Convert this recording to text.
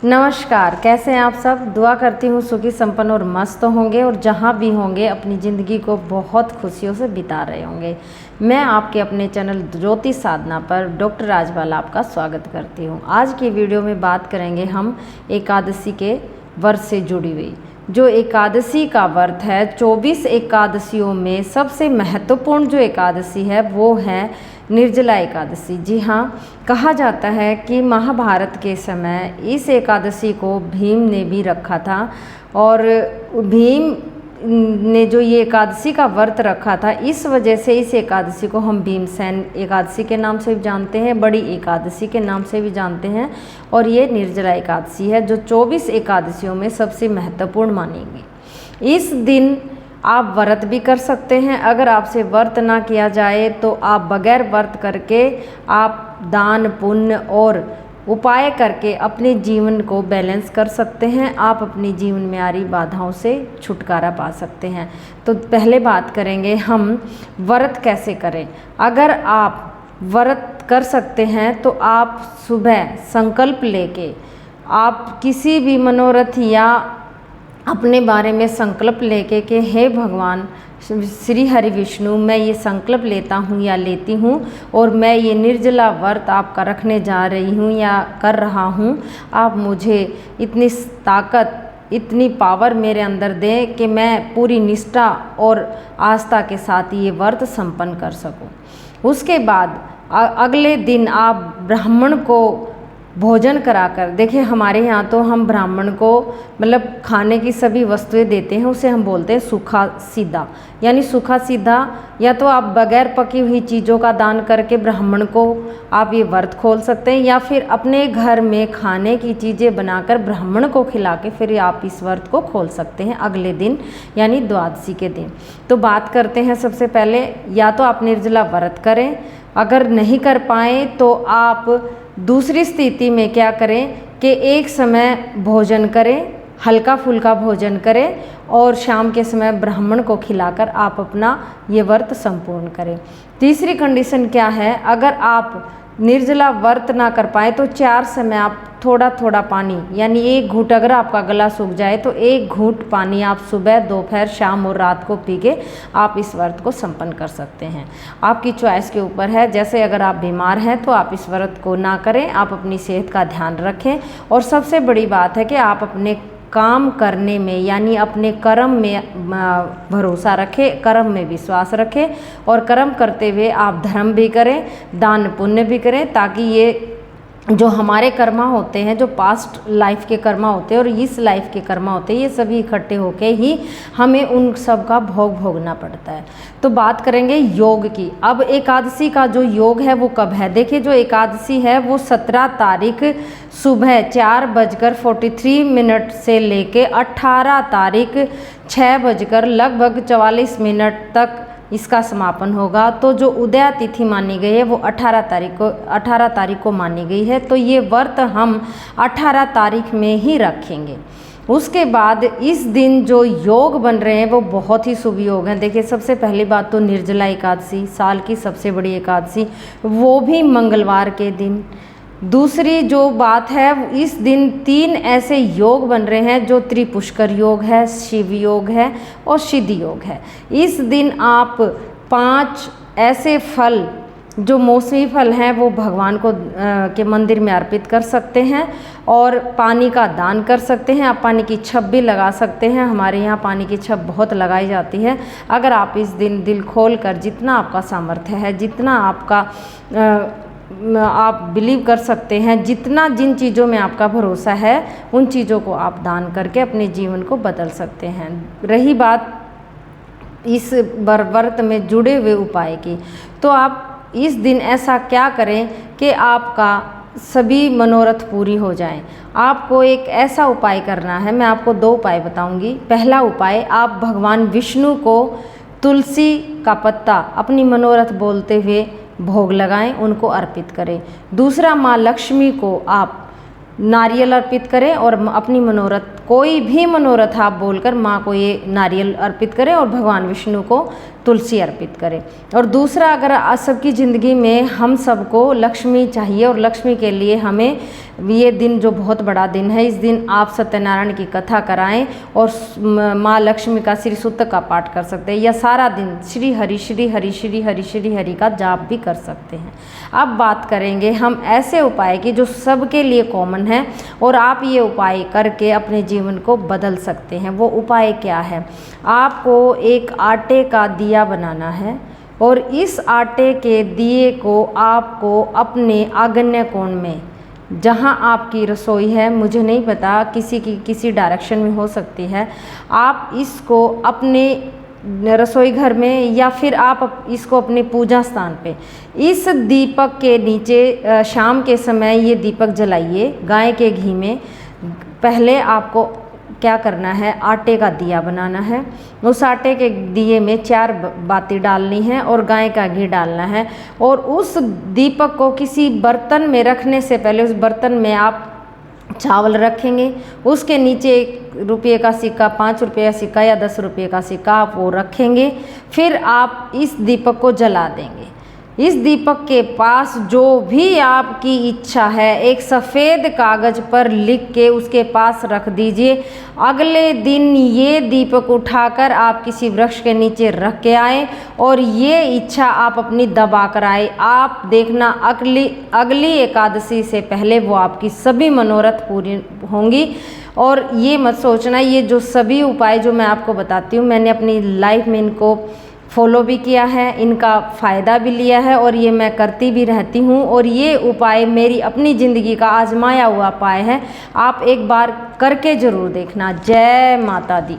नमस्कार, कैसे हैं आप सब। दुआ करती हूँ सुखी संपन्न और मस्त होंगे और जहाँ भी होंगे अपनी ज़िंदगी को बहुत खुशियों से बिता रहे होंगे। मैं आपके अपने चैनल ज्योतिष साधना पर डॉक्टर राजबाल आपका स्वागत करती हूँ। आज की वीडियो में बात करेंगे हम एकादशी के व्रत से जुड़ी हुई। जो एकादशी का व्रत है, 24 एकादशियों में सबसे महत्वपूर्ण जो एकादशी है वो है निर्जला एकादशी। जी हाँ, कहा जाता है कि महाभारत के समय इस एकादशी को भीम ने भी रखा था और भीम ने जो ये एकादशी का व्रत रखा था, इस वजह से इस एकादशी को हम भीमसेन एकादशी के नाम से भी जानते हैं, बड़ी एकादशी के नाम से भी जानते हैं। और ये निर्जला एकादशी है जो 24 एकादशियों में सबसे महत्वपूर्ण मानेंगे। इस दिन आप व्रत भी कर सकते हैं। अगर आपसे व्रत ना किया जाए तो आप बगैर व्रत करके आप दान पुण्य और उपाय करके अपने जीवन को बैलेंस कर सकते हैं। आप अपने जीवन में आ रही बाधाओं से छुटकारा पा सकते हैं। तो पहले बात करेंगे हम व्रत कैसे करें। अगर आप व्रत कर सकते हैं तो आप सुबह संकल्प लेके आप किसी भी मनोरथ या अपने बारे में संकल्प लेके कि हे भगवान श्री हरि विष्णु, मैं ये संकल्प लेता हूँ या लेती हूँ और मैं ये निर्जला व्रत आपका रखने जा रही हूँ या कर रहा हूँ। आप मुझे इतनी ताकत, इतनी पावर मेरे अंदर दें कि मैं पूरी निष्ठा और आस्था के साथ ये व्रत संपन्न कर सकूँ। उसके बाद अगले दिन आप ब्राह्मण को भोजन कराकर, देखिए हमारे यहाँ तो हम ब्राह्मण को मतलब खाने की सभी वस्तुएं देते हैं, उसे हम बोलते हैं सूखा सीधा। यानी सूखा सीधा, या तो आप बगैर पकी हुई चीज़ों का दान करके ब्राह्मण को आप ये व्रत खोल सकते हैं, या फिर अपने घर में खाने की चीज़ें बनाकर ब्राह्मण को खिला के फिर आप इस व्रत को खोल सकते हैं अगले दिन यानी द्वादशी के दिन। तो बात करते हैं सबसे पहले, या तो आप निर्जला व्रत करें, अगर नहीं कर पाए तो आप दूसरी स्थिति में क्या करें कि एक समय भोजन करें, हल्का फुल्का भोजन करें और शाम के समय ब्राह्मण को खिलाकर आप अपना ये व्रत संपूर्ण करें। तीसरी कंडीशन क्या है, अगर आप निर्जला व्रत ना कर पाए तो 4 समय आप थोड़ा थोड़ा पानी, यानी 1 घूंट, अगर आपका गला सूख जाए तो 1 घूंट पानी आप सुबह, दोपहर, शाम और रात को पी के आप इस व्रत को संपन्न कर सकते हैं। आपकी चॉइस के ऊपर है। जैसे अगर आप बीमार हैं तो आप इस व्रत को ना करें, आप अपनी सेहत का ध्यान रखें। और सबसे बड़ी बात है कि आप अपने काम करने में यानी अपने कर्म में भरोसा रखें, कर्म में विश्वास रखें और कर्म करते हुए आप धर्म भी करें, दान पुण्य भी करें, ताकि ये जो हमारे कर्मा होते हैं, जो पास्ट लाइफ के कर्मा होते हैं और इस लाइफ के कर्मा होते हैं, ये सभी इकट्ठे होके ही हमें उन सब का भोग भोगना पड़ता है। तो बात करेंगे योग की। अब एकादशी का जो योग है वो कब है। देखिए, जो एकादशी है वो 17 तारीख सुबह 4:43 से लेके 18 तारीख 6:44 तक इसका समापन होगा। तो जो उदया तिथि मानी गई है वो 18 तारीख को मानी गई है। तो ये व्रत हम 18 तारीख में ही रखेंगे। उसके बाद इस दिन जो योग बन रहे हैं वो बहुत ही शुभ योग हैं। देखिए, सबसे पहली बात तो निर्जला एकादशी, साल की सबसे बड़ी एकादशी, वो भी मंगलवार के दिन। दूसरी जो बात है, इस दिन 3 ऐसे योग बन रहे हैं जो त्रिपुष्कर योग है, शिव योग है और सिद्ध योग है। इस दिन आप 5 ऐसे फल, जो मौसमी फल हैं, वो भगवान को के मंदिर में अर्पित कर सकते हैं और पानी का दान कर सकते हैं। आप पानी की छब भी लगा सकते हैं। हमारे यहाँ पानी की छब बहुत लगाई जाती है। अगर आप इस दिन दिल खोल कर, जितना आपका सामर्थ्य है, जितना आपका आप बिलीव कर सकते हैं, जितना जिन चीज़ों में आपका भरोसा है, उन चीज़ों को आप दान करके अपने जीवन को बदल सकते हैं। रही बात इस व्रत में जुड़े हुए उपाय की, तो आप इस दिन ऐसा क्या करें कि आपका सभी मनोरथ पूरी हो जाएं। आपको एक ऐसा उपाय करना है। मैं आपको 2 उपाय बताऊंगी। पहला उपाय, आप भगवान विष्णु को तुलसी का पत्ता अपनी मनोरथ बोलते हुए भोग लगाएं, उनको अर्पित करें। दूसरा, माँ लक्ष्मी को आप नारियल अर्पित करें और अपनी मनोरथ कोई भी मनोरथ आप बोलकर माँ को ये नारियल अर्पित करें और भगवान विष्णु को तुलसी अर्पित करें। और दूसरा, अगर आज सबकी ज़िंदगी में हम सबको लक्ष्मी चाहिए और लक्ष्मी के लिए हमें ये दिन जो बहुत बड़ा दिन है, इस दिन आप सत्यनारायण की कथा कराएं और माँ लक्ष्मी का श्री सूक्त का पाठ कर सकते हैं, या सारा दिन श्री हरि श्री हरि श्री हरि श्री हरि का जाप भी कर सकते हैं। अब बात करेंगे हम ऐसे उपाय की जो सबके लिए कॉमन है और आप ये उपाय करके अपने जीवन को बदल सकते हैं। वो उपाय क्या है? आपको एक आटे का दिया बनाना है और इस आटे के दिए को आपको अपने आग्नेय कोण में, जहाँ आपकी रसोई है, मुझे नहीं पता, किसी डायरेक्शन में हो सकती है, आप इसको अपने रसोई घर में या फिर आप इसको अपने पूजा स्थान पे इस दीपक के नीचे शाम के समय ये दीपक जलाइए गाय के घी में। पहले आपको क्या करना है, आटे का दिया बनाना है। उस आटे के दिए में 4 बाती डालनी है और गाय का घी डालना है। और उस दीपक को किसी बर्तन में रखने से पहले उस बर्तन में आप चावल रखेंगे, उसके नीचे 1 रुपये का सिक्का, 5 रुपये का सिक्का या 10 रुपये का सिक्का आप वो रखेंगे। फिर आप इस दीपक को जला देंगे। इस दीपक के पास जो भी आपकी इच्छा है एक सफ़ेद कागज़ पर लिख के उसके पास रख दीजिए। अगले दिन ये दीपक उठाकर आप किसी वृक्ष के नीचे रख के आए और ये इच्छा आप अपनी दबा कर आए। आप देखना अगली एकादशी से पहले वो आपकी सभी मनोरथ पूरी होंगी। और ये मत सोचना, ये जो सभी उपाय जो मैं आपको बताती हूँ, मैंने अपनी लाइफ में इनको फॉलो भी किया है, इनका फ़ायदा भी लिया है और ये मैं करती भी रहती हूँ। और ये उपाय मेरी अपनी ज़िंदगी का आजमाया हुआ उपाय है। आप एक बार करके ज़रूर देखना। जय माता दी।